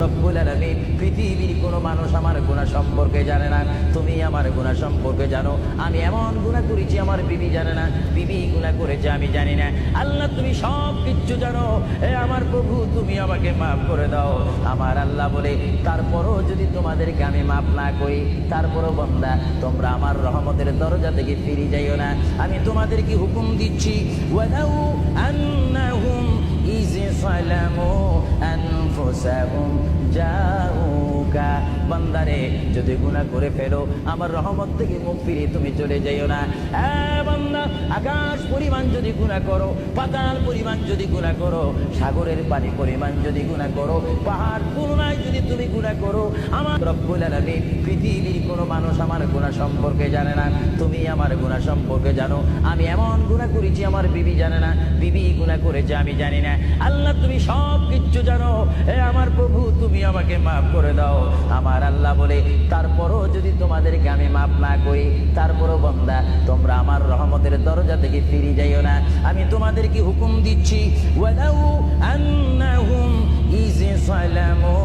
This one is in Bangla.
রব্বুল আলামিন। পৃথিবীর কোনো মানুষ আমার গুনাহ সম্পর্কে জানে না, তুমি আমার গুনাহ সম্পর্কে জানো। আমি এমন গুনাহ করেছি আমার বিবি জানে না, বিবি গুনাহ করেছে আমি জানি না। আল্লাহ তুমি সব কিচ্ছু জানো, এ আমার প্রভু তুমি আমাকে মাফ করে দাও। আমার আল্লাহ বলে, তারপরও যদি তোমাদেরকে আমি মাফ না করি, তারপরও বান্দা তোমরা আমার রহমতের দরজা থেকে ফিরে যাইও না। আমি তোমাদেরকে হুকুম দিচ্ছি, ওয়ালাউ আন্নাহুম ইয সালামু আনফুসাহুম জাউকা, বান্দারে যদি গুনাহ করে ফেলো আমার রহমত থেকে মুখ ফিরিয়ে তুমি চলে যাইও না। বান্দা, আকাশ পরিমাণ যদি গুনাহ করো, পাতাল পরিমাণ যদি গুনাহ করো, সাগরের পানি পরিমাণ যদি গুনাহ করো, পাহাড় তুলনায় যদি তুমি গুনাহ করো, আমার রব্বুল আলামিন। পৃথিবীর কোনো মানুষ আমার গুনাহ সম্পর্কে জানে না, তুমি আমার গুনাহ সম্পর্কে জানো। আমি এমন গুনাহ করেছি আমার বিবি জানে না, বিবি গুনাহ করেছে আমি জানি না। আল্লাহ তুমি সব কিচ্ছু জানো, এ আমার প্রভু তুমি আমাকে মাফ করে দাও। আমার আল্লাহ বলে, তারপরও যদি তোমাদেরকে আমি মাফ না করি, তারপরও বান্দা তোমরা আমার রহমতের দরজা থেকে ফিরে যাইও না। আমি তোমাদেরকে হুকুম দিচ্ছি, ওয়ালাউ আন্নাহুম ইয সালামু